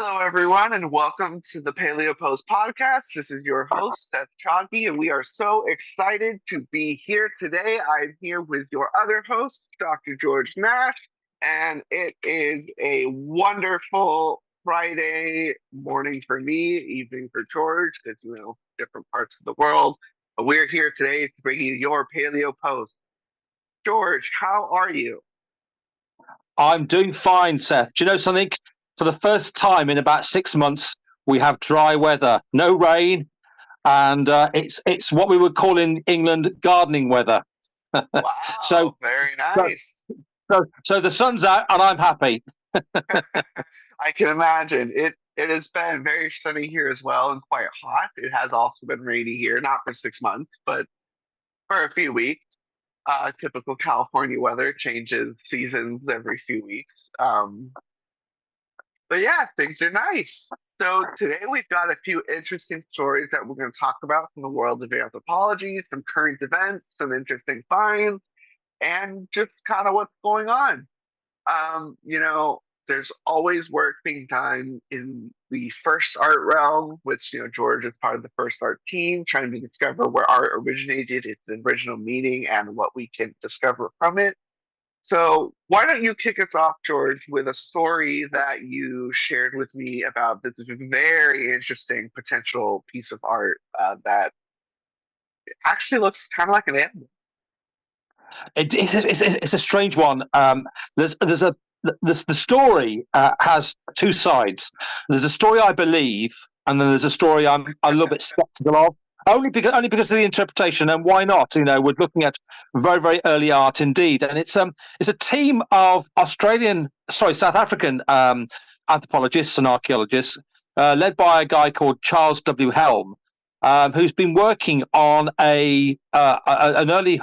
Hello, everyone, and welcome to the Paleo Post podcast. This is your host, Seth Choggy, and we are so excited to be here today. I'm here with your other host, Dr. George Nash, and it is a wonderful Friday morning for me, evening for George, because, different parts of the world. But we're here today to bring you your Paleo Post. George, how are you? I'm doing fine, Seth. Do you know something? For the first time in about 6 months, we have dry weather, no rain, and it's what we would call in England gardening weather. Wow, so, very so nice. so the sun's out, and I'm happy. I can imagine. It has been very sunny here as well and quite hot. It has also been rainy here, not for 6 months, but for a few weeks. Typical California weather changes seasons every few weeks. But yeah, things are nice. So today we've got a few interesting stories that we're going to talk about from the world of anthropology, some current events, some interesting finds, and just kind of what's going on. There's always work being done in the first art realm, which, George is part of the first art team, trying to discover where art originated, its original meaning, and what we can discover from it. So, why don't you kick us off, George, with a story that you shared with me about this very interesting potential piece of art that actually looks kind of like an animal? It's a strange one. There's the story has two sides. There's a story I believe, and then there's a story I'm a little bit skeptical of. Only because of the interpretation, and why not? We're looking at very very early art indeed, and it's a team of South African anthropologists and archaeologists, led by a guy called Charles W. Helm, who's been working on an early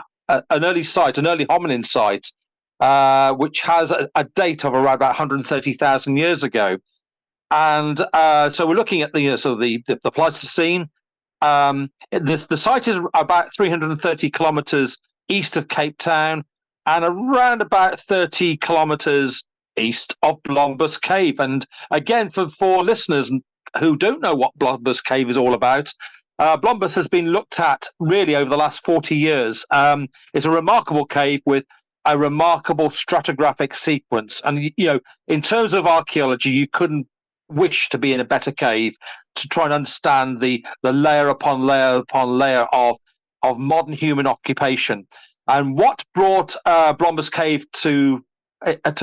site, an early hominin site, which has a date of around about 130,000 years ago. And so we're looking at the Pleistocene. The site is about 330 kilometers east of Cape Town and around about 30 kilometers east of Blombus Cave. And again, for listeners who don't know what Blombus Cave is all about, Blombus has been looked at really over the last 40 years. It's a remarkable cave with a remarkable stratigraphic sequence. And, in terms of archaeology, you couldn't wish to be in a better cave to try and understand the layer upon layer upon layer of modern human occupation. And what brought Blombus Cave to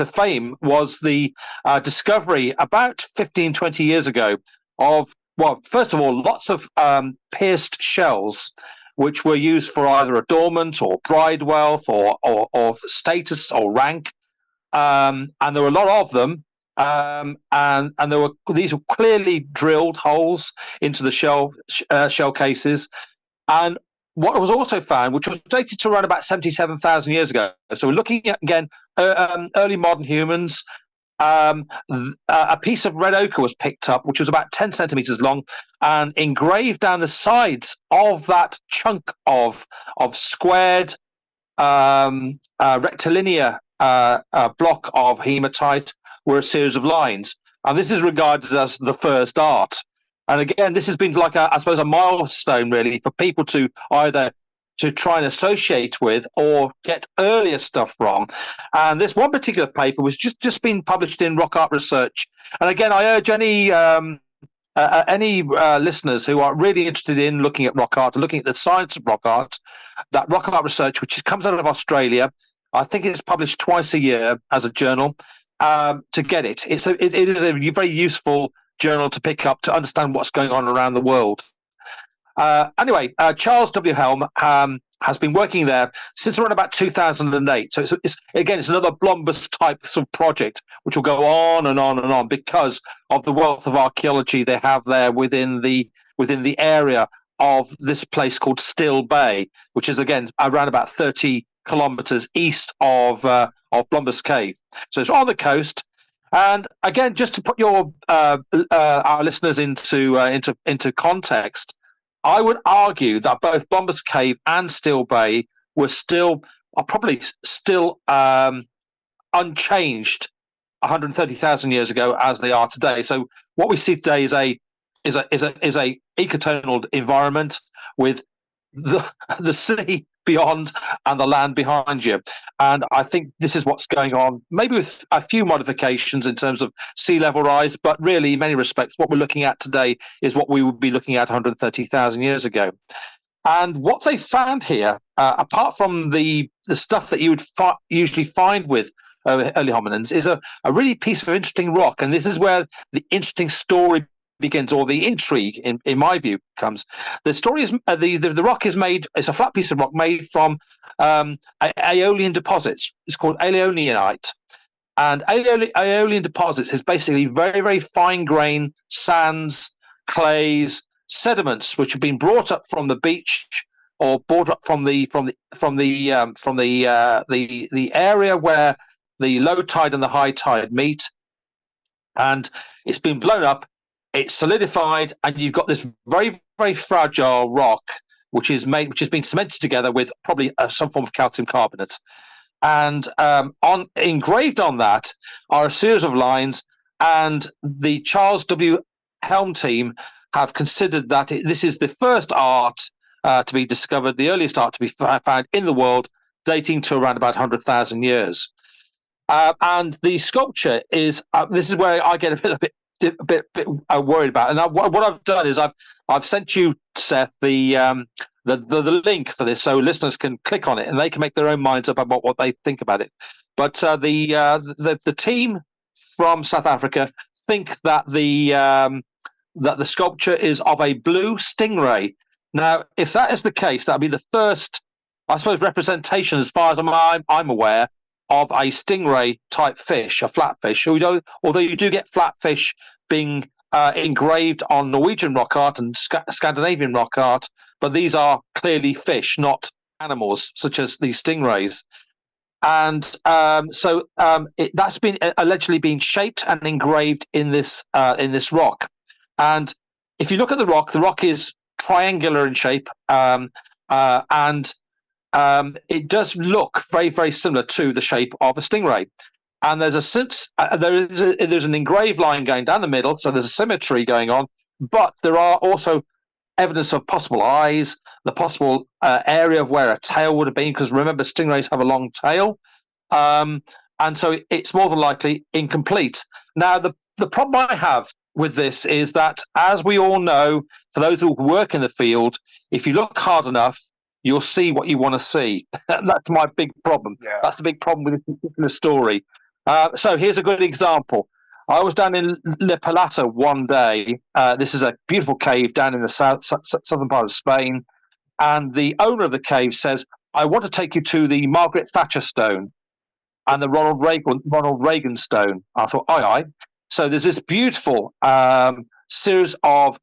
fame was the discovery about 15, 20 years ago of, well, first of all, lots of pierced shells, which were used for either adornment or bride wealth or status or rank. And there were a lot of them. And these were clearly drilled holes into the shell cases. And what was also found, which was dated to around about 77,000 years ago. So we're looking at, again, early modern humans. A piece of red ochre was picked up, which was about 10 centimeters long, and engraved down the sides of that chunk of squared rectilinear block of hematite were a series of lines. And this is regarded as the first art. And again, this has been like I suppose a milestone really for people to either to try and associate with or get earlier stuff from. And this one particular paper was just been published in Rock Art Research. And again, I urge any listeners who are really interested in looking at rock art and looking at the science of rock art, that Rock Art Research, which comes out of Australia, I think it's published twice a year as a journal, to get it. It is a very useful journal to pick up to understand what's going on around the world. Anyway, Charles W. Helm has been working there since around about 2008. So it's another Blombus type sort of project, which will go on and on and on because of the wealth of archaeology they have there within the area of this place called Still Bay, which is again around about 30 kilometers east of Blombus Cave. So it's on the coast. And again, just to put our listeners into context, I would argue that both Blombus Cave and Still Bay are probably still unchanged 130,000 years ago as they are today. So what we see today is a ecotonal environment with the sea beyond and the land behind you. And I think this is what's going on, maybe with a few modifications in terms of sea level rise, but really, in many respects, what we're looking at today is what we would be looking at 130,000 years ago. And what they found here, apart from the stuff that you would usually find with early hominins, is a really piece of interesting rock. And this is where the interesting story begins, or the intrigue, in my view, comes. The story is the rock is made. It's a flat piece of rock made from Aeolian deposits. It's called Aeolionite, and Aeolian deposits is basically very, very fine grained sands, clays, sediments which have been brought up from the beach or brought up from the area where the low tide and the high tide meet, and it's been blown up. It's solidified, and you've got this very, very fragile rock, which has been cemented together with probably some form of calcium carbonate. And engraved on that are a series of lines, and the Charles W. Helm team have considered that this is the first art to be discovered, the earliest art to be found in the world, dating to around about 100,000 years. And the sculpture is this is where I get a bit worried about. And what I've done is I've sent you, Seth, the link for this, so listeners can click on it and they can make their own minds up about what they think about it. But the team from South Africa think that the sculpture is of a blue stingray. Now, if that is the case, that'll be the first, I suppose, representation, as far as I'm aware, of a stingray type fish, a flatfish. Although you do get flatfish being engraved on Norwegian rock art and Scandinavian rock art, but these are clearly fish, not animals, such as these stingrays. And that's been allegedly been shaped and engraved in this rock. And if you look at the rock is triangular in shape, and it does look very, very similar to the shape of a stingray. And there's an engraved line going down the middle, so there's a symmetry going on. But there are also evidence of possible eyes, the possible area of where a tail would have been, because remember, stingrays have a long tail. And so it's more than likely incomplete. Now, the problem I have with this is that, as we all know, for those who work in the field, if you look hard enough, you'll see what you want to see. That's my big problem. Yeah. That's the big problem with this particular story. So here's a good example. I was down in Le Palata one day. This is a beautiful cave down in the southern part of Spain. And the owner of the cave says, I want to take you to the Margaret Thatcher stone and the Ronald Reagan stone. I thought, aye. So there's this beautiful series of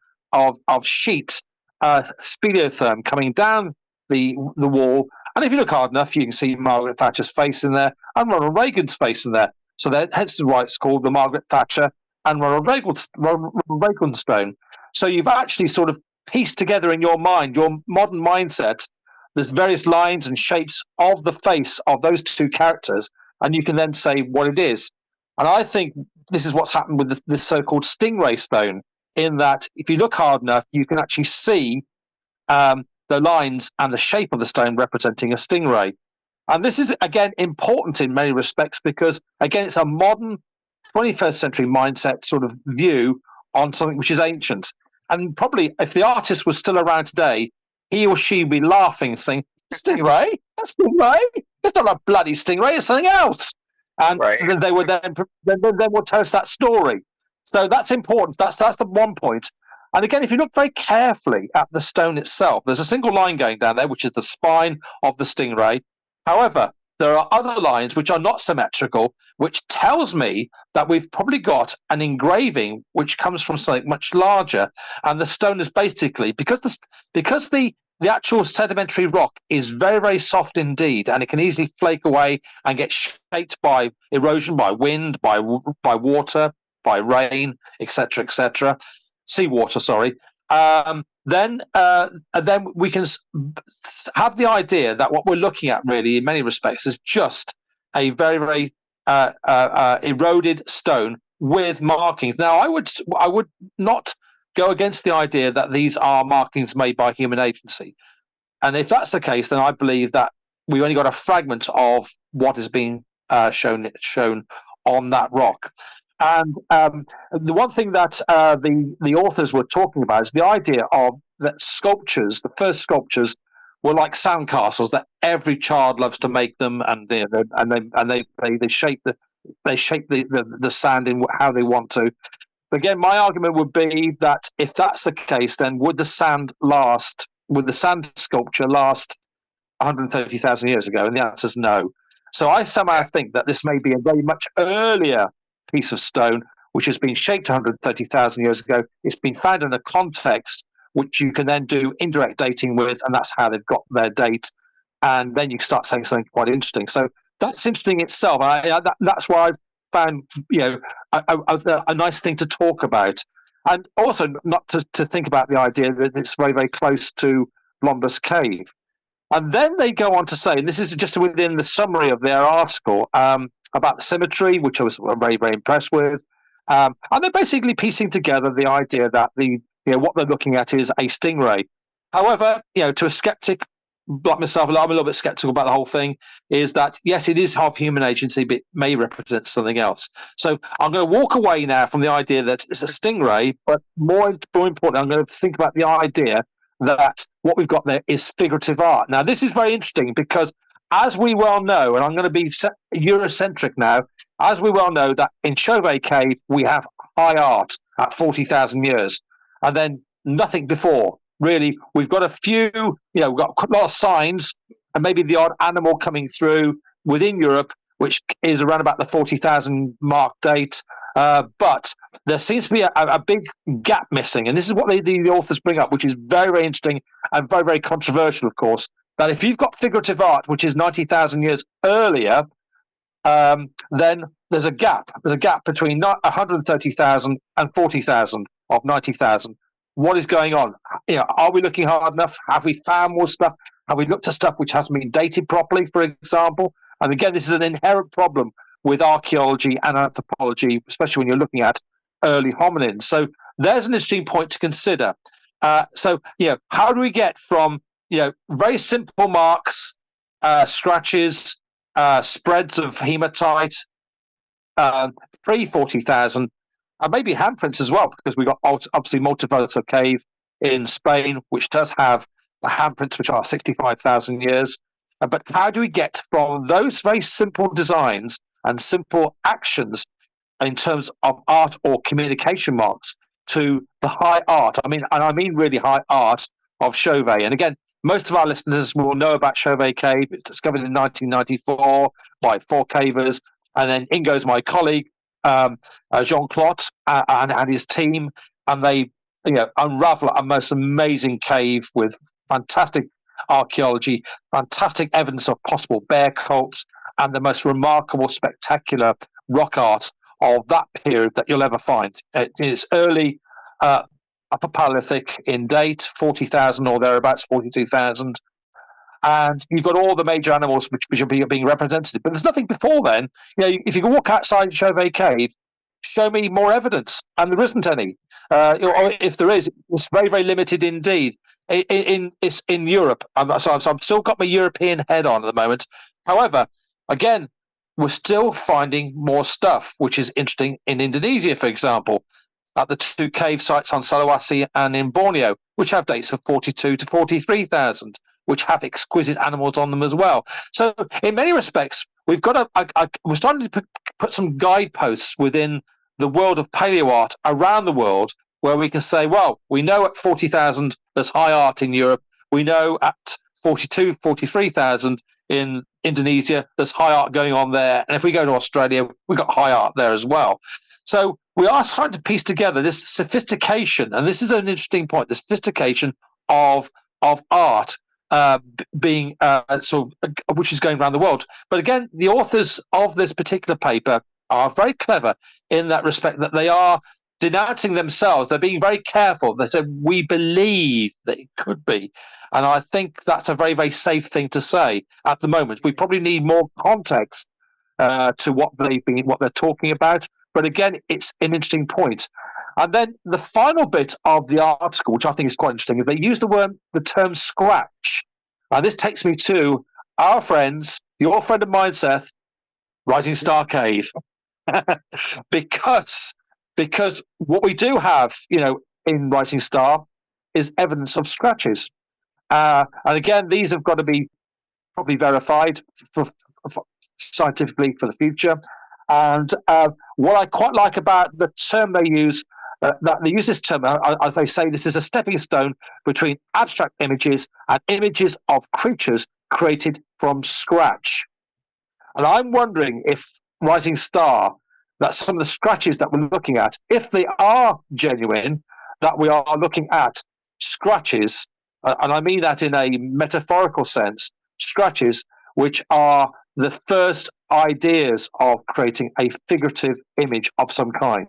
sheets, speleotherm coming down the wall. And if you look hard enough, you can see Margaret Thatcher's face in there and Ronald Reagan's face in there. So hence why it's called the Margaret Thatcher and Ronald Reagan stone. So you've actually sort of pieced together in your mind, your modern mindset, there's various lines and shapes of the face of those two characters, and you can then say what it is. And I think this is what's happened with this so-called stingray stone, in that if you look hard enough, you can actually see the lines and the shape of the stone representing a stingray. And this is, again, important in many respects because, again, it's a modern 21st century mindset sort of view on something which is ancient. And probably if the artist was still around today, he or she would be laughing, saying, Stingray? That's Stingray? It's not a bloody stingray, it's something else. And then they would then would tell us that story. So that's important. That's the one point. And again, if you look very carefully at the stone itself, there's a single line going down there, which is the spine of the stingray. However, there are other lines which are not symmetrical, which tells me that we've probably got an engraving which comes from something much larger. And the stone is basically, because the actual sedimentary rock is very, very soft indeed, and it can easily flake away and get shaped by erosion, by wind, by water, by rain, etc., seawater, sorry. Then we can have the idea that what we're looking at really in many respects is just a very, very eroded stone with markings. Now, I would not go against the idea that these are markings made by human agency. And if that's the case, then I believe that we've only got a fragment of what is being shown on that rock. And the one thing that the authors were talking about is the idea of that sculptures, the first sculptures, were like sandcastles that every child loves to make them, and they shape the sand in how they want to. But again, my argument would be that if that's the case, then would the sand last? Would the sand sculpture last 130,000 years ago? And the answer is no. So I somehow think that this may be a very much earlier piece of stone, which has been shaped 130,000 years ago. It's been found in a context which you can then do indirect dating with, and that's how they've got their date. And then you start saying something quite interesting. So that's interesting itself. That's why I've found, a nice thing to talk about. And also not to think about the idea that it's very, very close to Blombus Cave. And then they go on to say, and this is just within the summary of their article, about the symmetry, which I was very, very impressed with. And they're basically piecing together the idea that what they're looking at is a stingray. However, to a skeptic like myself, I'm a little bit skeptical about the whole thing, is that, yes, it is half human agency, but it may represent something else. So I'm going to walk away now from the idea that it's a stingray, but more importantly, I'm going to think about the idea that what we've got there is figurative art. Now, this is very interesting because, as we well know, and I'm going to be Eurocentric now, as we well know that in Chauvet Cave, we have high art at 40,000 years, and then nothing before. Really, we've got a few, we've got a lot of signs and maybe the odd animal coming through within Europe, which is around about the 40,000 mark date. But there seems to be a big gap missing. And this is what the authors bring up, which is very, very interesting and very, very controversial, of course, that if you've got figurative art, which is 90,000 years earlier, then there's a gap. There's a gap between 130,000 and 40,000 of 90,000. What is going on? Are we looking hard enough? Have we found more stuff? Have we looked at stuff which hasn't been dated properly, for example? And again, this is an inherent problem with archaeology and anthropology, especially when you're looking at early hominins. So there's an interesting point to consider. How do we get from very simple marks, scratches, spreads of hematite, pre-40,000, and maybe handprints as well, because we've got obviously Multiverso Cave in Spain, which does have the handprints, which are 65,000 years. But how do we get from those very simple designs and simple actions in terms of art or communication marks to the high art? I mean really high art of Chauvet. And again, most of our listeners will know about Chauvet Cave. It's discovered in 1994 by 4 cavers. And then in goes my colleague, Jean-Claude and his team, and they unravel a most amazing cave with fantastic archaeology, fantastic evidence of possible bear cults, and the most remarkable, spectacular rock art of that period that you'll ever find. It is early Upper Paleolithic in date, 40,000 or thereabouts, 42,000. And you've got all the major animals which are being represented. But there's nothing before then. If you can walk outside Chauvet Cave, show me more evidence. And there isn't any. If there is, it's very, very limited indeed. It's in Europe. So I've still got my European head on at the moment. However, again, we're still finding more stuff, which is interesting in Indonesia, for example, at the 2 cave sites on Sulawesi and in Borneo, which have dates of 42 to 43,000. Which have exquisite animals on them as well. So, in many respects, we've got we're starting to put some guideposts within the world of paleo art around the world, where we can say, well, we know at 40,000 there's high art in Europe. We know at 42, 43,000 in Indonesia there's high art going on there, and if we go to Australia, we've got high art there as well. So we are starting to piece together this sophistication, and this is an interesting point: the sophistication of art. Being which is going around the world. But again, the authors of this particular paper are very clever in that respect, that they are denouncing themselves. They're being very careful. They said, we believe that it could be. And I think that's a very, very safe thing to say at the moment. We probably need more context to what they're talking about. but again, it's an interesting point. And then the final bit of the article, which I think is quite interesting, is they use the term scratch. And this takes me to our friends, your friend of mine, Seth, Rising Star Cave. because what we do have, in Rising Star is evidence of scratches. And again, these have got to be probably verified for scientifically for the future. And what I quite like about the term they use, that they use this term, as they say, this is a stepping stone between abstract images and images of creatures created from scratch. And I'm wondering if Rising Star, that some of the scratches that we're looking at, if they are genuine, that we are looking at scratches, and I mean that in a metaphorical sense, scratches which are the first ideas of creating a figurative image of some kind.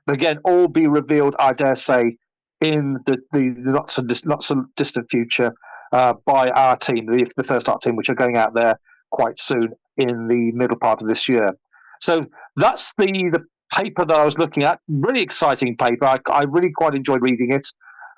But again, all be revealed, I dare say, in the not so distant future by our team, the First Art team, which are going out there quite soon in the middle part of this year. So that's the paper that I was looking at. Really exciting paper. I really quite enjoyed reading it.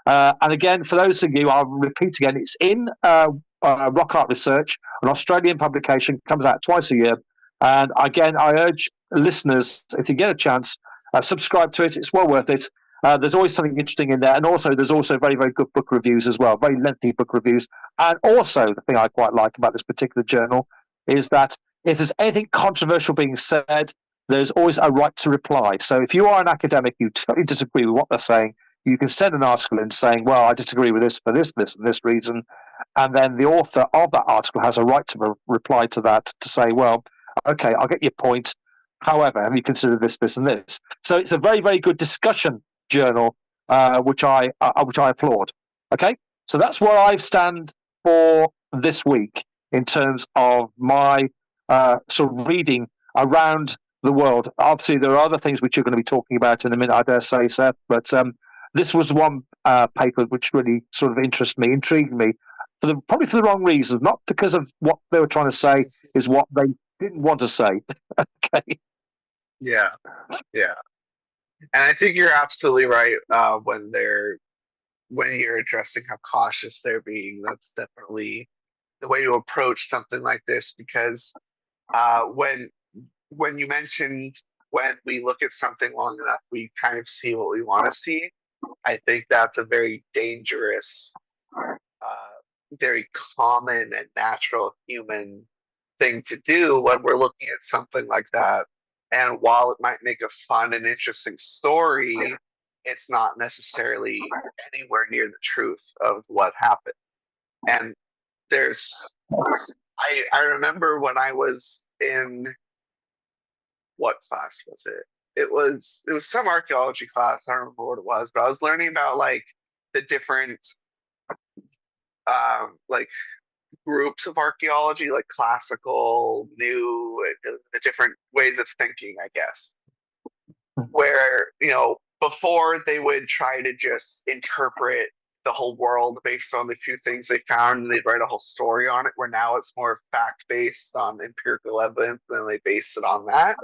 And again, for those of you, I'll repeat again, it's in Rock Art Research, an Australian publication, comes out twice a year. And again, I urge listeners, if you get a chance, subscribe to it. It's well worth it. There's always something interesting in there. And also, there's also very, very good book reviews as well, very lengthy book reviews. And also, the thing I quite like about this particular journal is that if there's anything controversial being said, there's always a right to reply. So if you are an academic, you totally disagree with what they're saying, you can send an article in saying, well, I disagree with this for this, this, and this reason. And then the author of that article has a right to reply to that to say, well, okay, I'll get your point. However, have you considered this, this, and this? So it's a very, very good discussion journal, which I applaud. Okay, so that's where I stand for this week in terms of my sort of reading around the world. Obviously, there are other things which you're going to be talking about in a minute, I dare say, Seth. But this was one paper which really sort of interested me, intrigued me, probably for the wrong reasons, not because of what they were trying to say, is what they didn't want to say. Okay. Yeah, yeah, and I think you're absolutely right when you're addressing how cautious they're being. That's definitely the way to approach something like this, because when you mentioned when we look at something long enough, we kind of see what we want to see. I think that's a very dangerous, very common and natural human thing to do when we're looking at something like that. And while it might make a fun and interesting story, it's not necessarily anywhere near the truth of what happened. And I remember when I was in, what class was it? It was some archaeology class. I don't remember what it was, but I was learning about like the different like groups of archaeology, like classical, new, the different ways of thinking, I guess. Where, before they would try to just interpret the whole world based on the few things they found, and they'd write a whole story on it, where now it's more fact based on empirical evidence, and they base it on that.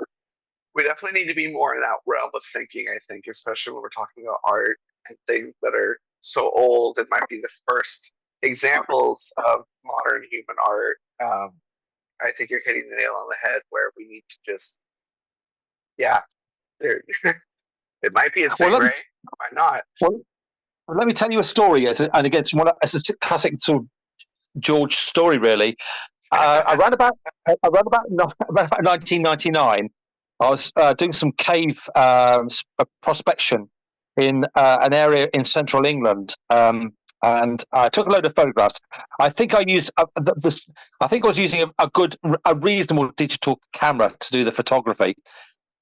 We definitely need to be more in that realm of thinking, I think, especially when we're talking about art and things that are so old and might be the first examples of modern human art. I think you're hitting the nail on the head, where we need to just, yeah, there, it might be a Stingray, why not? Well, let me tell you a story, and again, it's a classic sort of George story, really. Around about 1999, I was doing some cave prospection in an area in central England, and I took a load of photographs. I think I used I think I was using a reasonable digital camera to do the photography,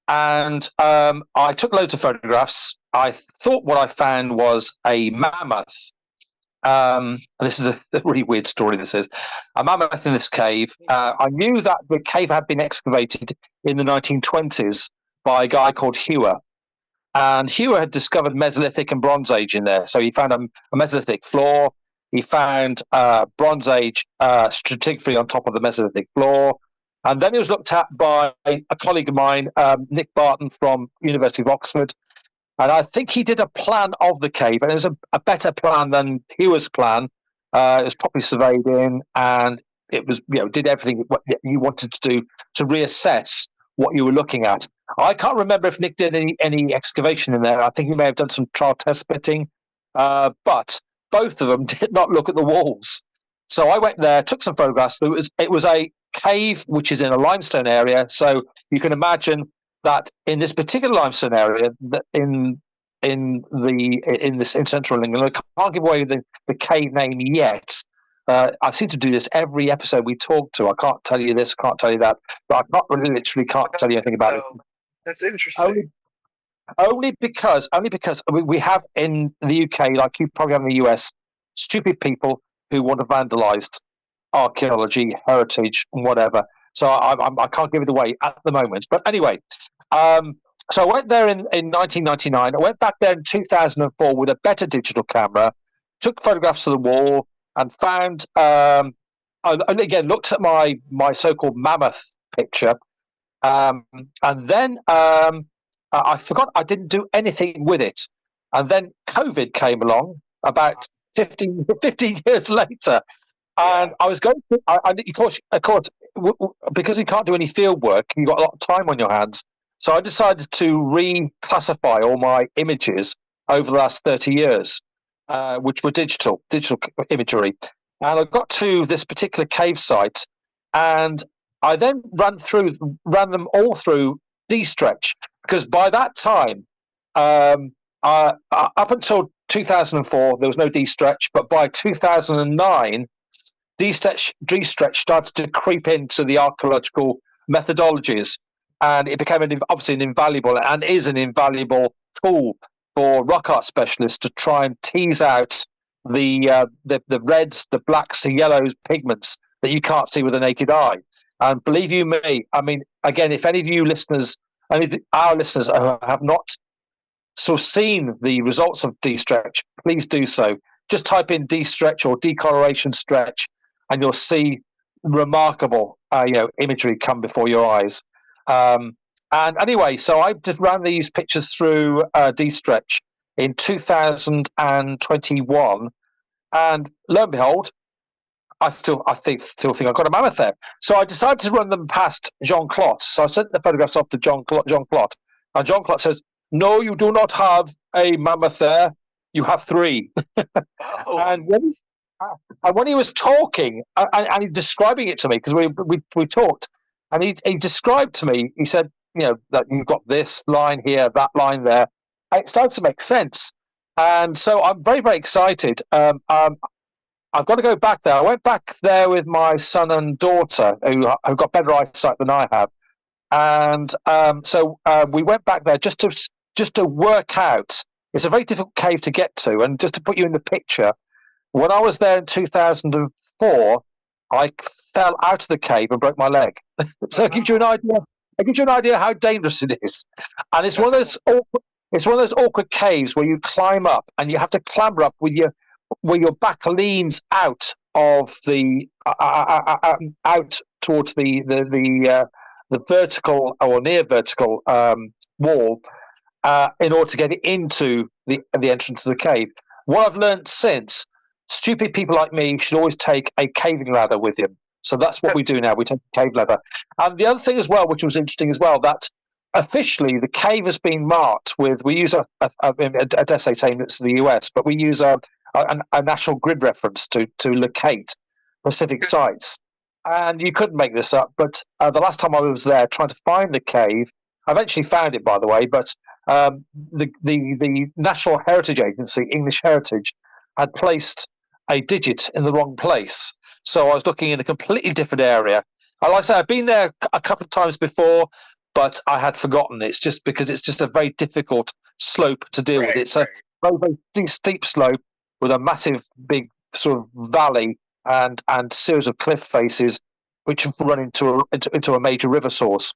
and I took loads of photographs. I thought what I found was a mammoth. And this is a really weird story. This is a mammoth in this cave. I knew that the cave had been excavated in the 1920s by a guy called Hewer. And Hewer had discovered Mesolithic and Bronze Age in there. So he found a Mesolithic floor. He found Bronze Age stratigraphy on top of the Mesolithic floor. And then it was looked at by a colleague of mine, Nick Barton from University of Oxford. And I think he did a plan of the cave, and it was a better plan than Hewer's plan. It was properly surveyed in, and it was, did everything what you wanted to do to reassess what you were looking at. I can't remember if Nick did any excavation in there. I think he may have done some trial test pitting, but both of them did not look at the walls. So I went there, took some photographs. It was a cave which is in a limestone area, so you can imagine that in this particular limestone area, that in central England, I can't give away the cave name yet. I seem to do this every episode we talk to. I can't tell you this, can't tell you that, but I can't tell you anything about it. That's interesting. Only because we have in the UK, like you probably have in the US, stupid people who want to vandalise archaeology, heritage, and whatever. So I can't give it away at the moment. But anyway, so I went there in 1999. I went back there in 2004 with a better digital camera, took photographs of the wall, and found, and again, looked at my so-called mammoth picture. And then I forgot I didn't do anything with it. And then COVID came along about 15 years later. And I was going to, of course, because you can't do any field work, you've got a lot of time on your hands. So I decided to reclassify all my images over the last 30 years, which were digital imagery. And I got to this particular cave site, and I then ran them all through D-Stretch, because by that time, up until 2004, there was no D-Stretch, but by 2009, D-Stretch started to creep into the archaeological methodologies, and it became obviously an invaluable tool for rock art specialists to try and tease out the reds, the blacks, the yellows, pigments that you can't see with the naked eye. And believe you me, I mean, again, if any of you listeners, our listeners have not sort of seen the results of D-Stretch, please do so. Just type in D-Stretch or decoloration stretch, and you'll see remarkable, imagery come before your eyes. And anyway, so I just ran these pictures through D-Stretch in 2021, and lo and behold, I still think I've got a mammoth there. So I decided to run them past Jean Clot. So I sent the photographs off to Jean Clot, and Jean Clot says, "No, you do not have a mammoth there. You have 3." Oh. And when he was talking and he describing it to me, because we talked, and he described to me, he said, that you've got this line here, that line there. And it started to make sense. And so I'm very, very excited. I've got to go back there. I went back there with my son and daughter, who have got better eyesight than I have. And so we went back there just to work out. It's a very difficult cave to get to. And just to put you in the picture, when I was there in 2004, I fell out of the cave and broke my leg. So it gives you an idea. It gives you an idea how dangerous it is. And it's one of those awkward caves where you climb up and you have to clamber up with your back leans out of the out towards the vertical or near vertical wall in order to get into the entrance of the cave. What I've learned since, stupid people like me should always take a caving ladder with you. So that's what we do now. We take a cave ladder. And the other thing as well, which was interesting as well, that officially the cave has been marked with, we use a dare saying it's the US, but we use a national grid reference to locate specific sites. And you couldn't make this up, but the last time I was there trying to find the cave, I eventually found it, by the way, but the National Heritage Agency, English Heritage, had placed a digit in the wrong place. So I was looking in a completely different area. Like I say, I've been there a couple of times before, but I had forgotten. It's just because it's just a very difficult slope to deal with. It's a very, very steep slope with a massive, big sort of valley and series of cliff faces which run into a major river source.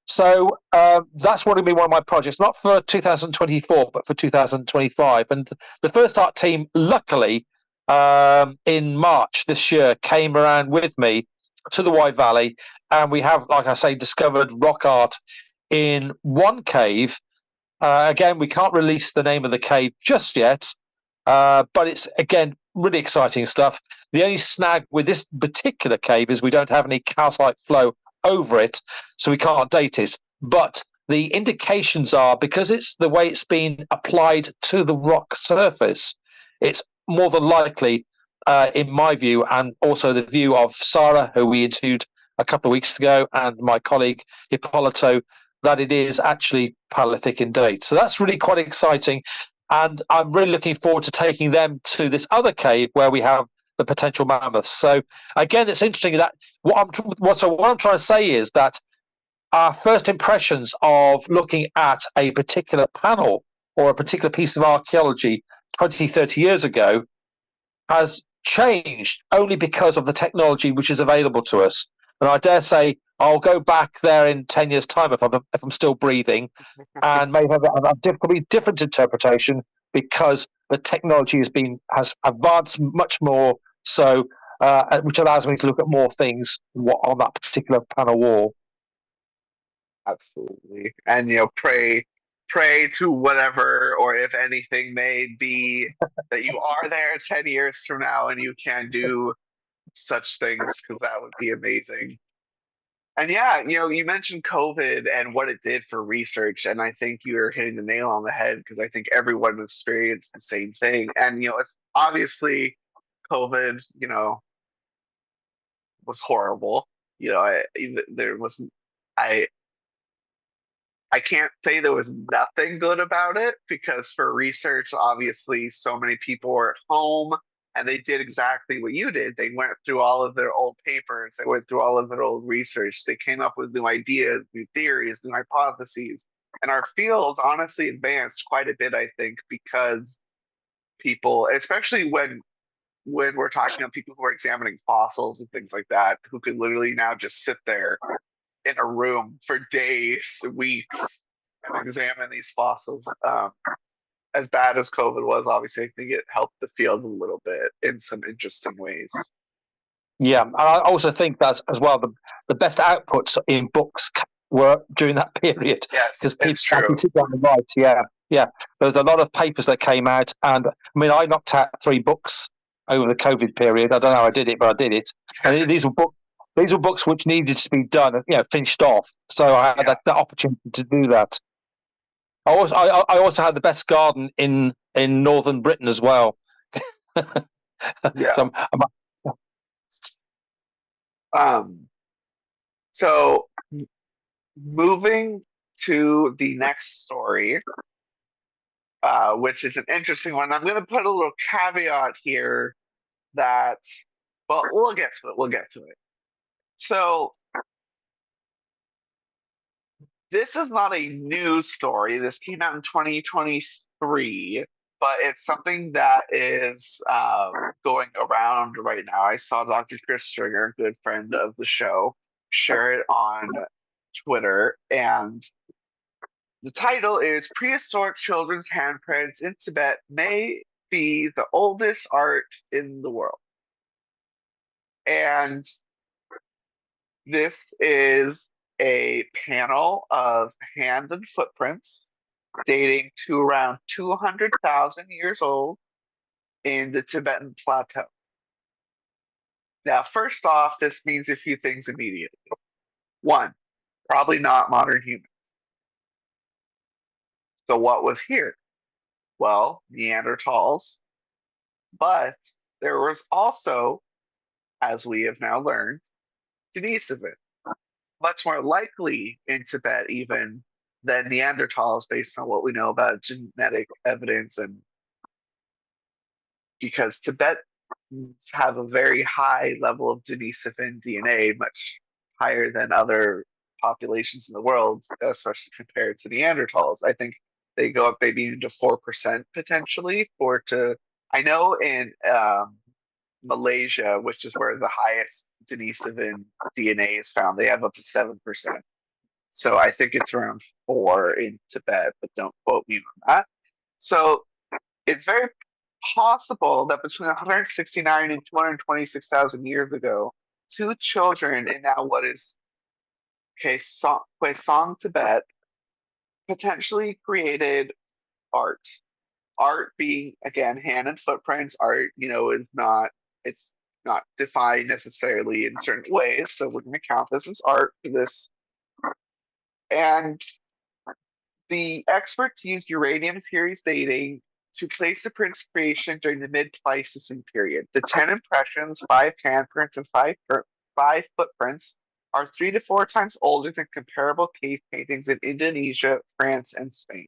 So that's going to be one of my projects, not for 2024, but for 2025. And the First Art team, luckily, in March this year, came around with me to the Wye Valley and we have, like I say, discovered rock art in one cave. Again, we can't release the name of the cave just yet, but it's, again, really exciting stuff. The only snag with this particular cave is we don't have any calcite flow over it, so we can't date it. But the indications are, because it's the way it's been applied to the rock surface, it's more than likely, in my view, and also the view of Sarah, who we interviewed a couple of weeks ago, and my colleague Hippolyto, that it is actually Paleolithic in date. So that's really quite exciting. And I'm really looking forward to taking them to this other cave where we have the potential mammoths. So again, it's interesting that what I'm trying to say is that our first impressions of looking at a particular panel or a particular piece of archaeology 20, 30 years ago has changed only because of the technology which is available to us. And I dare say I'll go back there in 10 years' time if I'm still breathing, and may have a different interpretation because the technology has advanced much more. So, which allows me to look at more things on that particular panel wall. Absolutely. And pray to whatever, or if anything may be, that you are there 10 years from now and you can do such things, because that would be amazing. And yeah, you mentioned COVID and what it did for research, and I think you're hitting the nail on the head, because I think everyone experienced the same thing. And it's obviously COVID, was horrible. There was I I can't say there was nothing good about it, because for research, obviously, so many people were at home and they did exactly what you did. They went through all of their old papers, they went through all of their old research, they came up with new ideas, new theories, new hypotheses. And our field honestly advanced quite a bit, I think, because people, especially when we're talking about people who are examining fossils and things like that, who could literally now just sit there in a room for days, weeks, and examine these fossils. As bad as COVID was, obviously, I think it helped the field a little bit in some interesting ways. Yeah, and I also think that as well, the best outputs in books were during that period, Yes, because people it's actually true. sit down and write. Yeah, yeah. There's a lot of papers that came out, and I mean, I knocked out 3 books over the COVID period. I don't know how I did it, but I did it. And these were books. These were books which needed to be done, finished off. So I had Yeah, that opportunity to do that. I also had the best garden in northern Britain as well. yeah. So Um, so moving to the next story, which is an interesting one. I'm going to put a little caveat here that, well, we'll get to it. We'll get to it. So this is not a news story. This came out in 2023, but it's something that is going around right now. I saw Dr. Chris Stringer, a good friend of the show, share it on Twitter, and the title is "Prehistoric Children's Handprints in Tibet May Be the Oldest Art in the World." And this is a panel of hand and footprints dating to around 200,000 years old in the Tibetan plateau. Now, first off, this means a few things immediately. One, probably not modern humans. So, what was here? Well, Neanderthals, but there was also, as we have now learned, Denisovan, much more likely in Tibet even than Neanderthals, based on what we know about genetic evidence, and because Tibetans have a very high level of Denisovan DNA, much higher than other populations in the world, especially compared to Neanderthals. I think they go up maybe into 4% potentially. I know in Malaysia, which is where the highest Denisovan DNA is found, they have up to 7%. So I think it's around 4 in Tibet, but don't quote me on that. So it's very possible that between 169 and 226,000 years ago, two children in now what is okay, Song Tibet potentially created art. Art being again hand and footprints. Art, is not it's not defined necessarily in certain ways. So we're going to count this as art for this. And the experts used uranium series dating to place the print's creation during the mid-Pleistocene period. The 10 impressions, 5 handprints, and 5 footprints are 3 to 4 times older than comparable cave paintings in Indonesia, France, and Spain.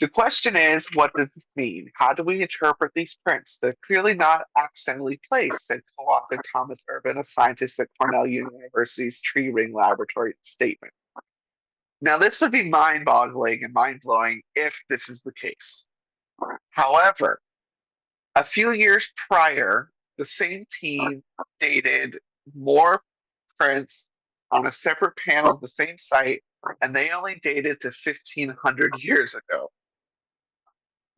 The question is, what does this mean? How do we interpret these prints? They're clearly not accidentally placed, said co-author Thomas Urban, a scientist at Cornell University's Tree Ring Laboratory statement. Now, this would be mind-boggling and mind-blowing if this is the case. However, a few years prior, the same team dated more prints on a separate panel of the same site, and they only dated to 1,500 years ago.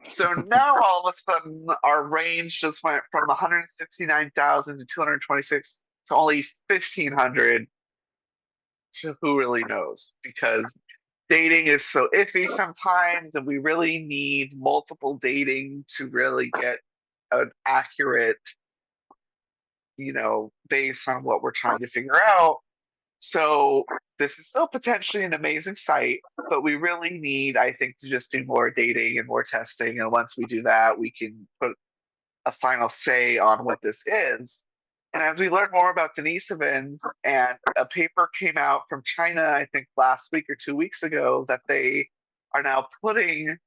So now all of a sudden, our range just went from 169,000 to 226 to only 1,500 to who really knows, because dating is so iffy sometimes, and we really need multiple dating to really get an accurate, based on what we're trying to figure out. So this is still potentially an amazing site, but we really need, I think, to just do more dating and more testing. And once we do that, we can put a final say on what this is. And as we learn more about Denisovans, and a paper came out from China, I think last week or 2 weeks ago, that they are now putting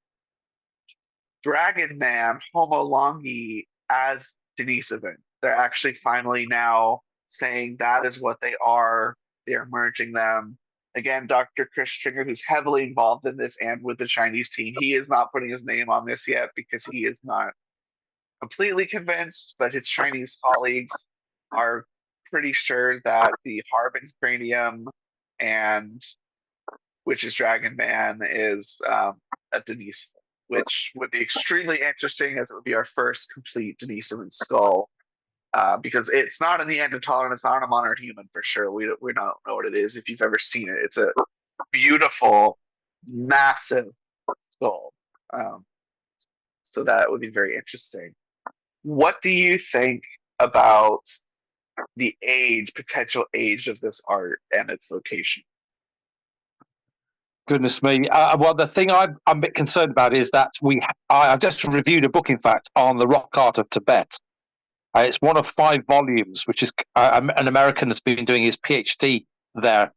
Dragon Man, Homo longi, as Denisovan. They're actually finally now saying that is what they are. They're merging them. Again, Dr. Chris Stringer, who's heavily involved in this and with the Chinese team, he is not putting his name on this yet because he is not completely convinced, but his Chinese colleagues are pretty sure that the Harbin's cranium, and which is Dragon Man, is a Denisovan, which would be extremely interesting, as it would be our first complete Denisovan skull. Because it's not a Neanderthal, it's not a modern human for sure. We don't know what it is. If you've ever seen it, it's a beautiful, massive skull. So that would be very interesting. What do you think about the potential age of this art and its location? Goodness me. Well, the thing I'm a bit concerned about is that I've just reviewed a book, in fact, on the rock art of Tibet. It's one of 5 volumes, which is an American that's been doing his PhD there,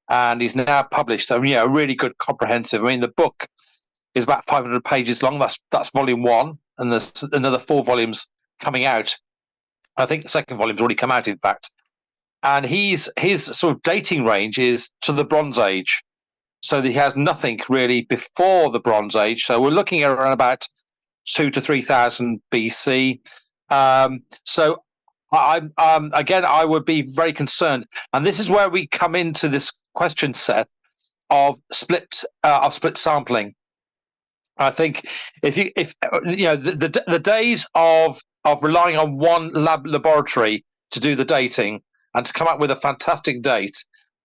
and he's now published a really good comprehensive. I mean, the book is about 500 pages long. That's volume 1, and there's another 4 volumes coming out. I think the second volume's already come out, in fact. And his sort of dating range is to the Bronze Age, so that he has nothing really before the Bronze Age. So we're looking at around about 2,000 to 3,000 BC. So I would be very concerned, and this is where we come into this question, Seth, of split sampling. I think if the days of relying on one laboratory to do the dating and to come up with a fantastic date,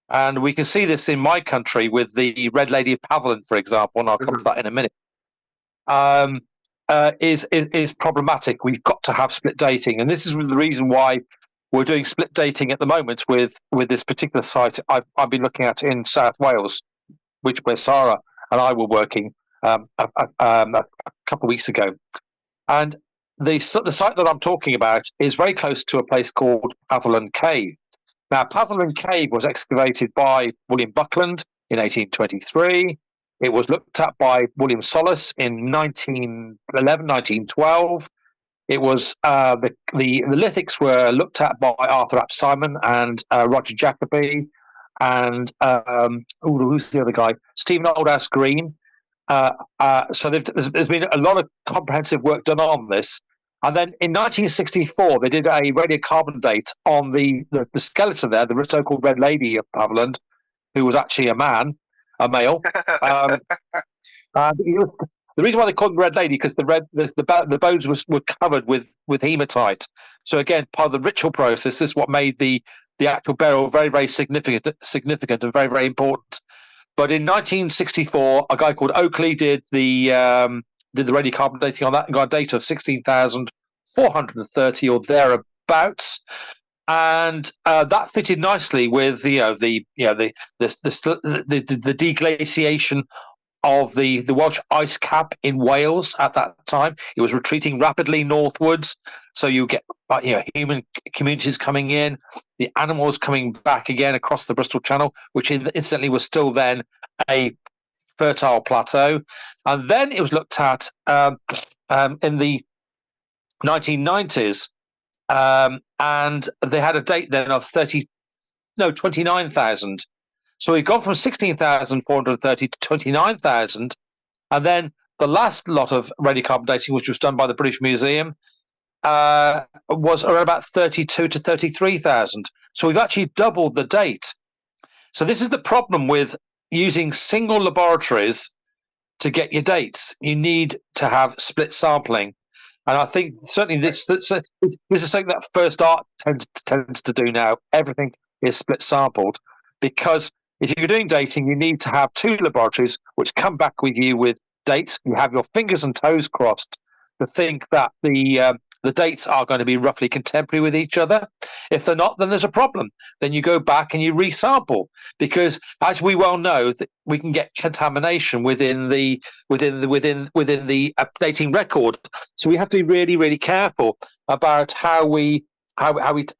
and we can see this in my country with the Red Lady of Paviland, for example, and I'll come to that in a minute. Is problematic. We've got to have split dating, and this is the reason why we're doing split dating at the moment with this particular site I've been looking at in South Wales, where Sarah and I were working a couple of weeks ago. And the site that I'm talking about is very close to a place called Paviland Cave. Now, Paviland Cave was excavated by William Buckland in 1823. It was looked at by William Solis in 1911, 1912. It was the lithics were looked at by Arthur Ap Simon and Roger Jacoby, and who's the other guy? Stephen Oldhouse Green. So there's been a lot of comprehensive work done on this. And then in 1964, they did a radiocarbon date on the skeleton there, the so-called Red Lady of Paviland, who was actually a male. The reason why they called them Red Lady, because the bones were covered with hematite. So again, part of the ritual process, this is what made the the actual burial very, very significant and very, very important. But in 1964, a guy called Oakley did the radiocarbon dating on that and got a date of 16,430 or thereabouts, and that fitted nicely with the deglaciation of the Welsh ice cap in Wales at that time. It was retreating rapidly northwards, so you get human communities coming in, the animals coming back again across the Bristol Channel, which incidentally was still then a fertile plateau. And then it was looked at in the 1990s, and they had a date then of 29,000. So we've gone from 16,430 to 29,000. And then the last lot of radiocarbon dating, which was done by the British Museum, was around about 32 to 33,000. So we've actually doubled the date. So this is the problem with using single laboratories to get your dates. You need to have split sampling. And I think certainly this is something that First Art tends to do now. Everything is split sampled, because if you're doing dating, you need to have two laboratories which come back with you with dates. You have your fingers and toes crossed to think that the dates are going to be roughly contemporary with each other. If they're not, then there's a problem. Then you go back and you resample, because as we well know, that we can get contamination within the dating record. So we have to be really, really careful about how we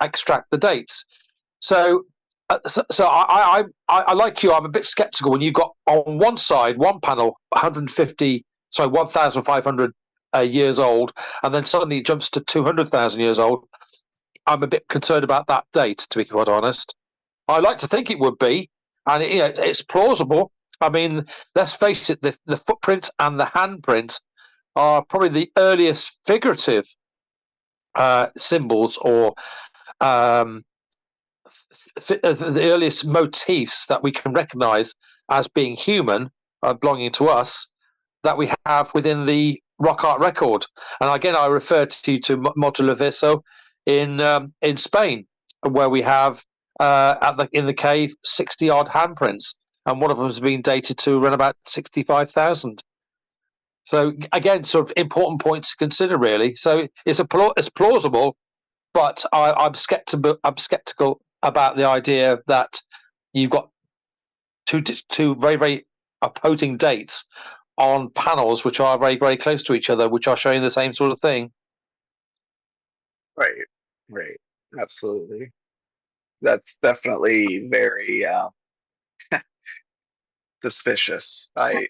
extract the dates. So I like you. I'm a bit skeptical when you've got on one side, one panel, 1,500 years old, and then suddenly it jumps to 200,000 years old. I'm a bit concerned about that date, to be quite honest. I like to think it would be, and it's plausible. I mean, let's face it, the footprint and the handprint are probably the earliest figurative symbols or the earliest motifs that we can recognize as being human, belonging to us, that we have within the rock art record. And again, I refer to Monteleviso in Spain, where we have in the cave 60 odd handprints, and one of them has been dated to around about 65,000. So again, sort of important points to consider, really. So it's plausible, but I'm skeptical about the idea that you've got two very, very opposing dates on panels which are very, very close to each other, which are showing the same sort of thing. Right, absolutely. That's definitely very suspicious. Is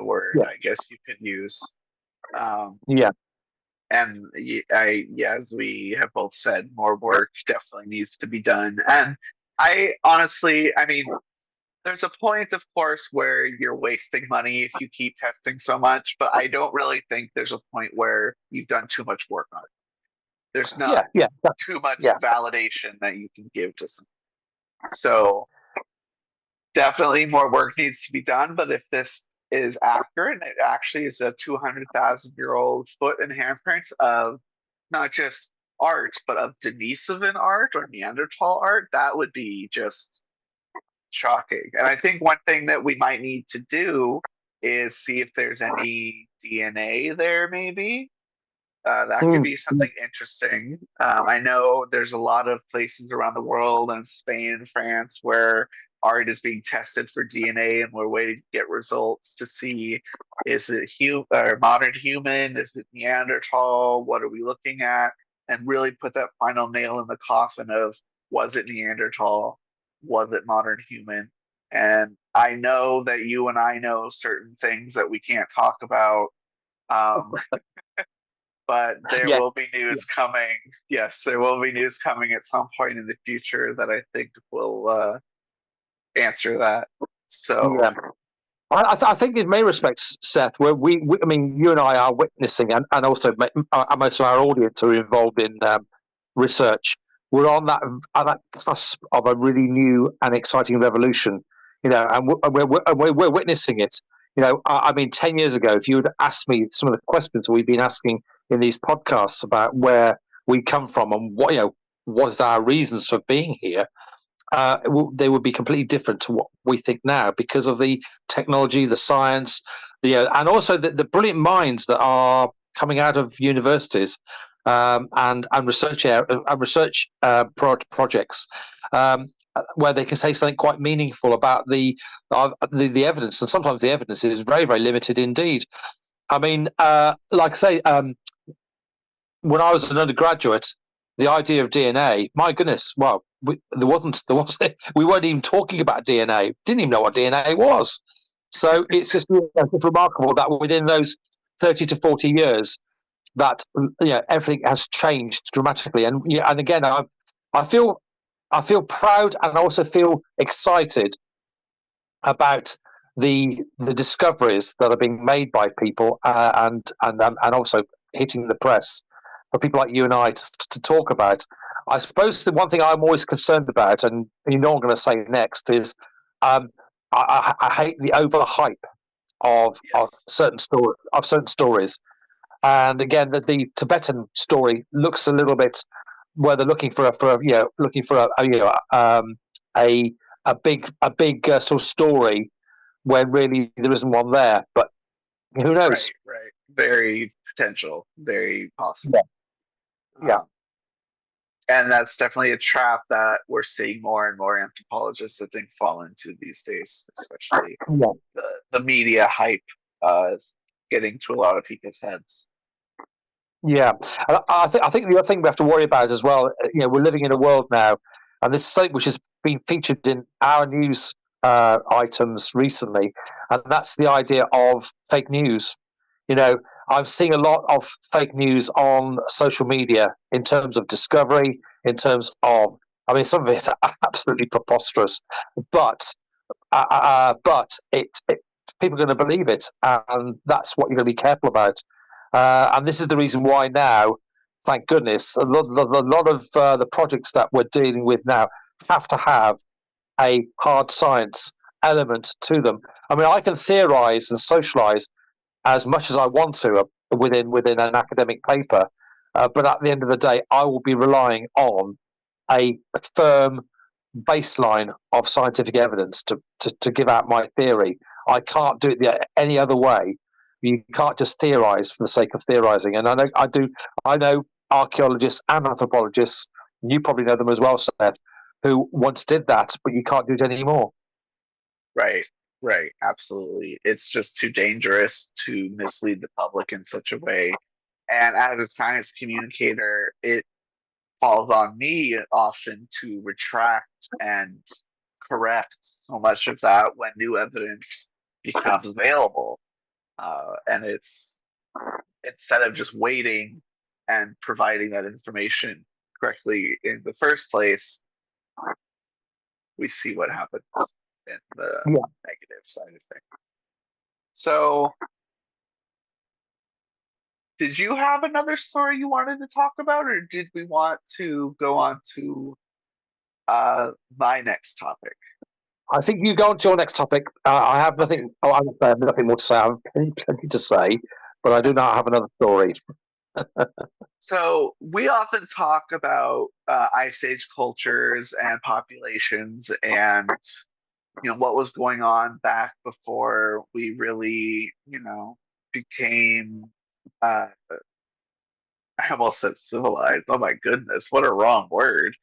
a word I guess you could use. Yeah. And as we have both said, more work definitely needs to be done. And I honestly, I mean, there's a point, of course, where you're wasting money if you keep testing so much, but I don't really think there's a point where you've done too much work on it. There's not too much validation that you can give to someone. So definitely more work needs to be done, but if this is accurate, and it actually is a 200,000-year-old foot and handprints of not just art, but of Denisovan art or Neanderthal art, that would be just shocking. And I think one thing that we might need to do is see if there's any DNA there, maybe. That could be something interesting. I know there's a lot of places around the world, and Spain and France, where art is being tested for DNA, and we're waiting to get results to see, is it modern human, is it Neanderthal, what are we looking at, and really put that final nail in the coffin of, was it Neanderthal, was it modern human. And I know that you and I know certain things that we can't talk about, but there will be news coming. Yes, there will be news coming at some point in the future that I think will answer that. So I think in many respects, Seth, where I mean, you and I are witnessing, and also most of our audience are involved in research. We're on that cusp of a really new and exciting revolution, and we're witnessing it. I mean, 10 years ago, if you had asked me some of the questions we've been asking in these podcasts about where we come from and what is our reasons for being here, they would be completely different to what we think now because of the technology, the science, and also the brilliant minds that are coming out of universities and research projects where they can say something quite meaningful about the evidence, and sometimes the evidence is very, very limited indeed. I mean, like I say, when I was an undergraduate, the idea of DNA, my goodness, well, there wasn't, we weren't even talking about DNA. Didn't even know what DNA was. So it's just, it's remarkable that within those 30 to 40 years, that everything has changed dramatically. And again, I feel proud, and I also feel excited about the discoveries that are being made by people, and also hitting the press for people like you and I to talk about. I suppose the one thing I'm always concerned about, and you know what I'm going to say next, is I hate the overhype of Yes. certain stories. And again, the Tibetan story looks a little bit where they're looking for a big sort of story when really there isn't one there. But who knows? Right. Very potential, very possible. Yeah. Yeah. And that's definitely a trap that we're seeing more and more anthropologists, I think, fall into these days, especially Yeah. the media hype is getting to a lot of people's heads. Yeah, and I think the other thing we have to worry about as well, we're living in a world now, and this is something which has been featured in our news items recently, and that's the idea of fake news. I'm seeing a lot of fake news on social media in terms of discovery, in terms of, I mean, some of it's absolutely preposterous, but people are going to believe it, and that's what you're going to be careful about. And this is the reason why now, thank goodness, a lot of the projects that we're dealing with now have to have a hard science element to them. I mean, I can theorize and socialize as much as I want to within an academic paper, but at the end of the day, I will be relying on a firm baseline of scientific evidence to give out my theory. I can't do it any other way. You can't just theorize for the sake of theorizing. And I know archaeologists and anthropologists, you probably know them as well, Seth, who once did that, but you can't do it anymore. Right, absolutely. It's just too dangerous to mislead the public in such a way. And as a science communicator, it falls on me often to retract and correct so much of that when new evidence becomes available. And it's instead of just waiting and providing that information correctly in the first place, we see what happens in the Yeah. negative side of things. So, did you have another story you wanted to talk about, or did we want to go on to my next topic? I think you go on to your next topic. I have nothing. Oh, I have nothing more to say. I have plenty to say, but I do not have another story. So we often talk about ice age cultures and populations, and what was going on back before we really became. I almost said civilized. Oh my goodness, what a wrong word!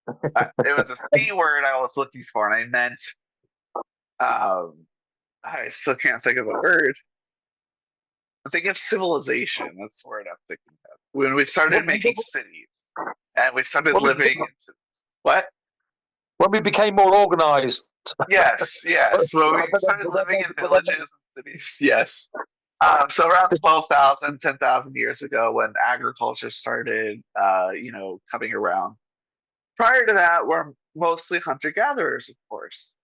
It was a C word I was looking for, and I meant. I still can't think of the word. I'm thinking of civilization. That's the word I'm thinking of. When we started making cities and we started living in cities. What? When we became more organized. Yes. When we started living in villages and cities. Yes. So around 12,000, 10,000 years ago, when agriculture started, coming around. Prior to that, we're mostly hunter-gatherers, of course.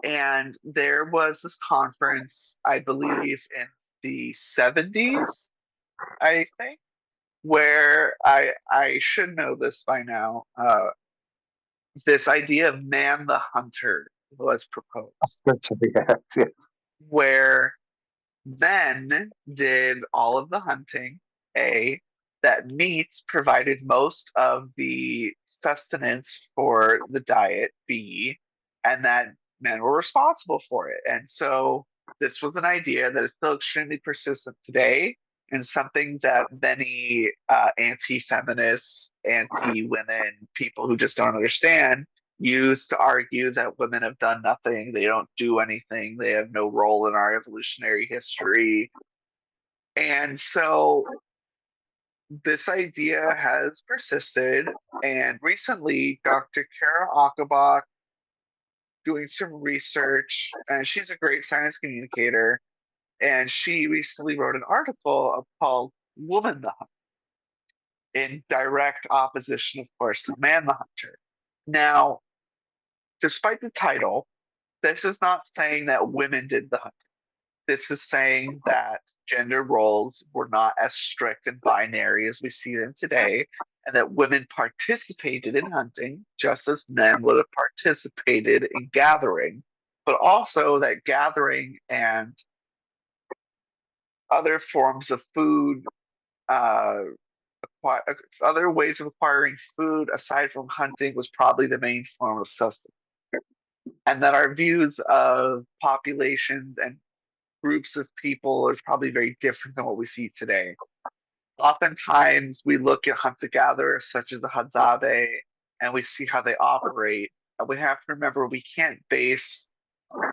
And there was this conference, I believe, in the 70s, I think, where I should know this by now. This idea of man the hunter was proposed, Yes. where men did all of the hunting, A, that meat provided most of the sustenance for the diet bee, and that men were responsible for it. And so this was an idea that is still extremely persistent today, and something that many anti-feminists, anti-women, people who just don't understand use to argue that women have done nothing, they don't do anything, they have no role in our evolutionary history. And so this idea has persisted, and recently Dr. Kara Achenbach doing some research, and she's a great science communicator, and she recently wrote an article called Woman the Hunter, in direct opposition, of course, to Man the Hunter. Now, despite the title, this is not saying that women did the hunting. This is saying that gender roles were not as strict and binary as we see them today, and that women participated in hunting just as men would have participated in gathering, but also that gathering and other forms of food, uh, other ways of acquiring food aside from hunting was probably the main form of sustenance. And that our views of populations and groups of people is probably very different than what we see today. Oftentimes, we look at hunter gatherers such as the Hadzabe and we see how they operate. And we have to remember we can't base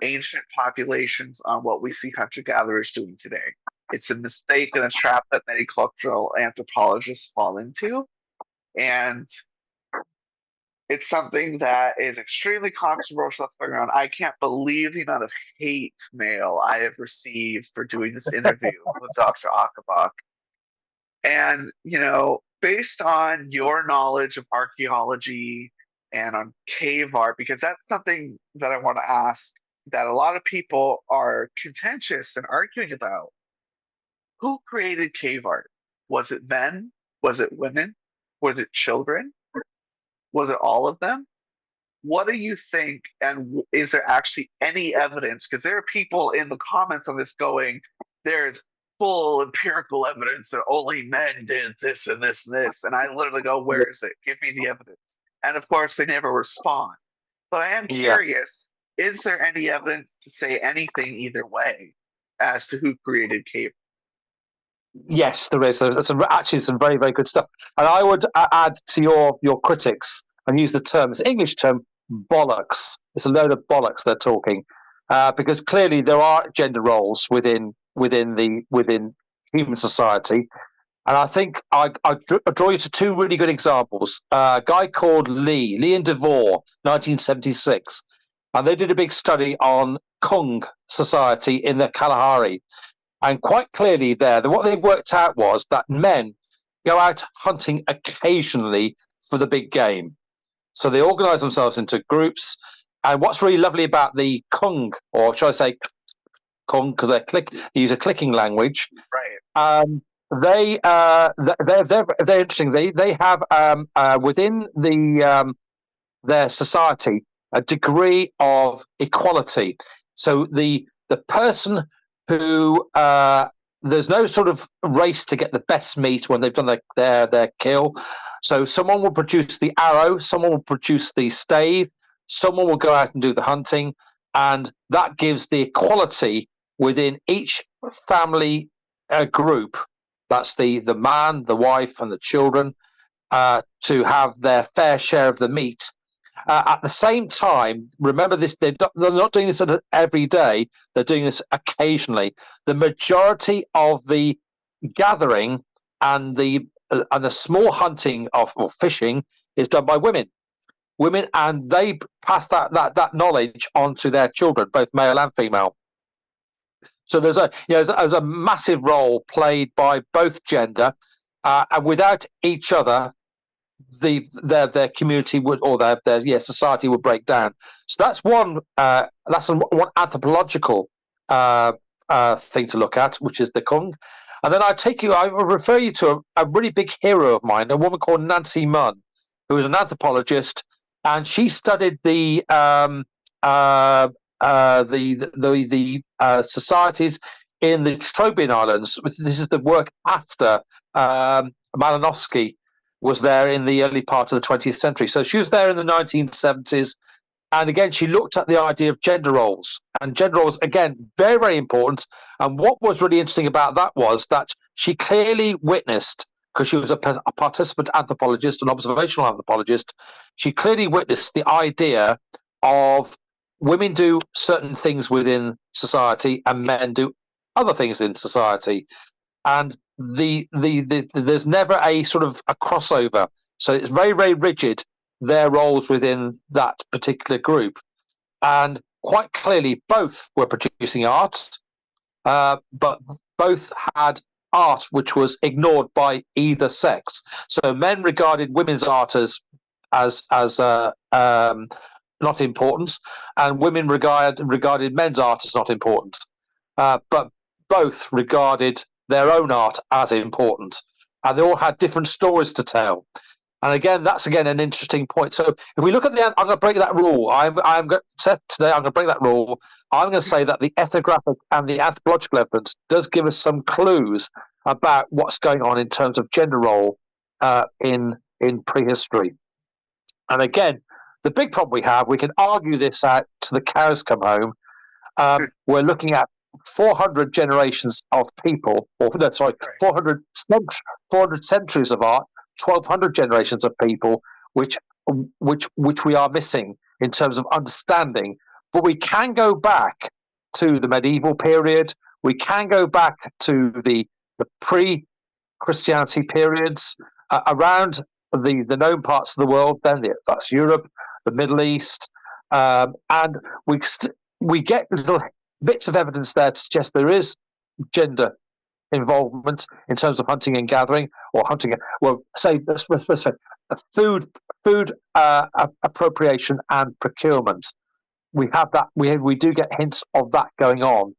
ancient populations on what we see hunter gatherers doing today. It's a mistake and a trap that many cultural anthropologists fall into. And it's something that is extremely controversial that's going around. I can't believe the amount of hate mail I have received for doing this interview with Dr. Achenbach. And, based on your knowledge of archaeology and on cave art, because that's something that I want to ask that a lot of people are contentious and arguing about. Who created cave art? Was it men? Was it women? Was it children? Was it all of them? What do you think? And is there actually any evidence? Because there are people in the comments on this going, there's full empirical evidence that only men did this and this and this. And I literally go, where is it? Give me the evidence. And of course, they never respond. But I am Yeah. curious, is there any evidence to say anything either way as to who created cave? Yes, there is. There's actually some very, very good stuff. And I would add to your critics and use the term, it's an English term, bollocks. It's a load of bollocks they're talking, because clearly there are gender roles within human society. And I think I draw you to two really good examples. A guy called Lee and DeVore, 1976, and they did a big study on Kung society in the Kalahari. And quite clearly there, what they worked out was that men go out hunting occasionally for the big game. So they organize themselves into groups. And what's really lovely about the Kung, or should I say Kung, because they use a clicking language. Right. They're interesting. They have within their society a degree of equality. So the person who there's no sort of race to get the best meat when they've done their kill. So someone will produce the arrow, someone will produce the stave, someone will go out and do the hunting, and that gives the equality within each family group. That's the man, the wife, and the children to have their fair share of the meat. At the same time, remember this, they're not doing this every day, they're doing this occasionally. The majority of the gathering and the small hunting or fishing is done by women. Women, and they pass that knowledge on to their children, both male and female. So there's a massive role played by both gender, and without each other, their community would, or their society would break down. So that's one anthropological thing to look at, which is the Kung. And then I will refer you to a really big hero of mine, a woman called Nancy Munn, who is an anthropologist, and she studied the societies in the Trobriand Islands. This is the work after Malinowski was there in the early part of the 20th century. So she was there in the 1970s. And again, she looked at the idea of gender roles. And gender roles, again, very, very important. And what was really interesting about that was that she clearly witnessed, because she was a participant anthropologist, an observational anthropologist, she clearly witnessed the idea of women do certain things within society and men do other things in society. And there's never a sort of a crossover. So it's very, very rigid, their roles within that particular group. And quite clearly, both were producing art, but both had art which was ignored by either sex. So men regarded women's art as not important, and women regarded men's art as not important. But both regarded their own art as important, and they all had different stories to tell. And again, that's again an interesting point. So if we look at I'm going to break that rule. I'm going to today. I'm going to break that rule. I'm going to say that the ethnographic and the anthropological evidence does give us some clues about what's going on in terms of gender role in prehistory. And again, the big problem we can argue this out to the cows come home. We're looking at 400 generations of people, or no, sorry, 400 centuries of art, 1,200 generations of people, which we are missing in terms of understanding. But we can go back to the medieval period. We can go back to the pre-Christianity periods around the known parts of the world. Then that's Europe, the Middle East, and we get little bits of evidence there to suggest there is gender involvement in terms of hunting and gathering, or hunting. Well, say food appropriation and procurement. We have that. We do get hints of that going on.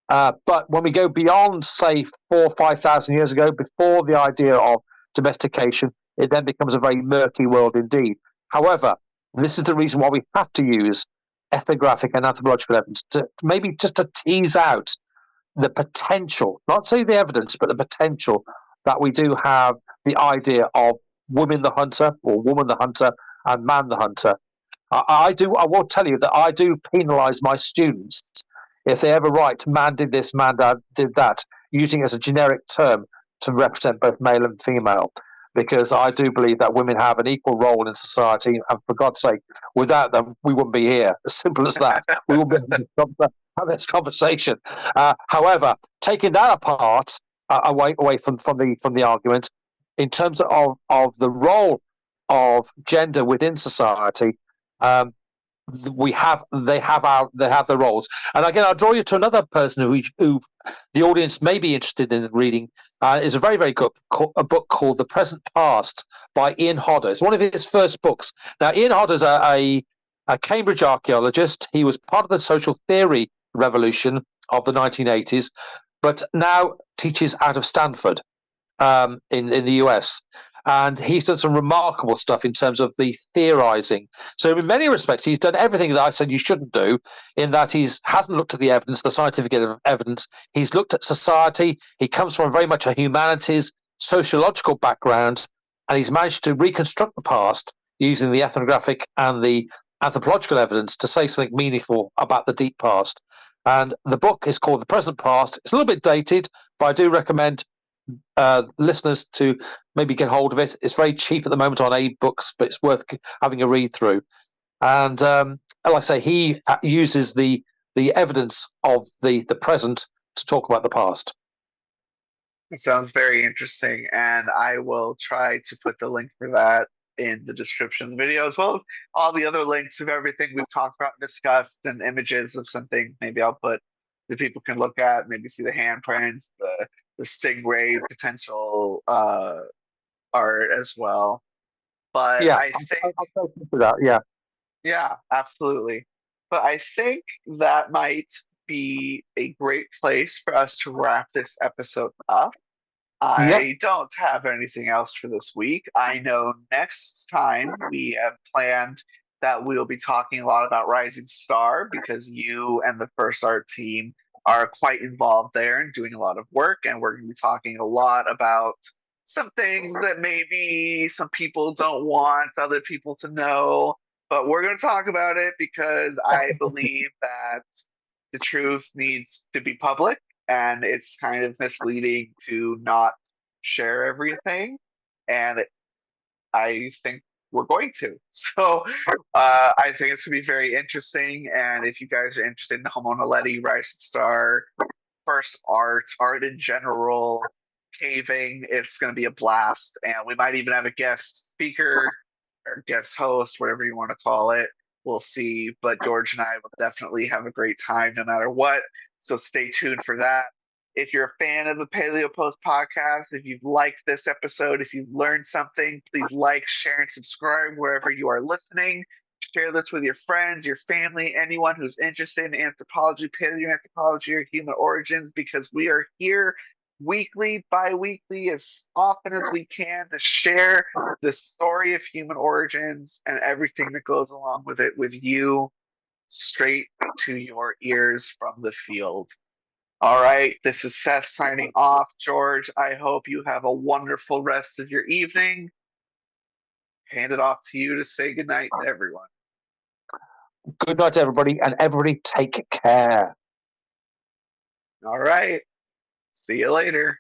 But when we go beyond, say, 4,000 or 5,000 years ago, before the idea of domestication, it then becomes a very murky world indeed. However, this is the reason why we have to use ethnographic and anthropological evidence to maybe just to tease out the potential, not say the evidence, but the potential that we do have the idea of woman the hunter, or woman the hunter, and man the hunter. I will tell you that I do penalise my students if they ever write "man did this, man did that," using it as a generic term to represent both male and female, because I do believe that women have an equal role in society, and for God's sake, without them, we wouldn't be here. As simple as that. We wouldn't be able to have this conversation. However, taking that apart, away from the argument, in terms of the role of gender within society, they have their roles. And again, I'll draw you to another person who the audience may be interested in reading. Is a very, very good a book called The Present Past by Ian Hodder. It's one of his first books. Now, Ian Hodder's a Cambridge archaeologist. He was part of the social theory revolution of the 1980s, but now teaches out of Stanford in the US. And he's done some remarkable stuff in terms of the theorizing. So in many respects, he's done everything that I said you shouldn't do, in that hasn't looked at the evidence, the scientific evidence. He's looked at society. He comes from very much a humanities, sociological background, and he's managed to reconstruct the past using the ethnographic and the anthropological evidence to say something meaningful about the deep past. And the book is called The Present Past. It's a little bit dated, but I do recommend listeners to maybe get hold of it. It's very cheap at the moment on Aid Books, but it's worth having a read through. And like I say, he uses the evidence of the present to talk about the past. It sounds very interesting, and I will try to put the link for that in the description of the video, as well as all the other links of everything we've talked about and discussed, and images of something maybe I'll put that people can look at, maybe see the handprints, the Stingray potential art as well. But Yeah, I think, I'll for that. Yeah, yeah, absolutely. But I think that might be a great place for us to wrap this episode up. yeah, I don't have anything else for this week. I know next time we have planned that we'll be talking a lot about Rising Star, because you and the First Art team are quite involved there and doing a lot of work. And we're going to be talking a lot about some things that maybe some people don't want other people to know, but we're going to talk about it because I believe that the truth needs to be public, and it's kind of misleading to not share everything. And I think we're going to. So I think it's going to be very interesting. And if you guys are interested in the Homona Letty, Rising Star, first art in general, caving, it's going to be a blast. And we might even have a guest speaker or guest host, whatever you want to call it. We'll see. But George and I will definitely have a great time no matter what. So stay tuned for that. If you're a fan of the Paleo Post podcast, if you've liked this episode, if you've learned something, please like, share, and subscribe wherever you are listening. Share this with your friends, your family, anyone who's interested in anthropology, paleoanthropology, or human origins, because we are here weekly, bi-weekly, as often as we can to share the story of human origins and everything that goes along with it with you straight to your ears from the field. All right, this is Seth signing off. George, I hope you have a wonderful rest of your evening. Hand it off to you to say goodnight to everyone. Good night, everybody, and everybody take care. All right, see you later.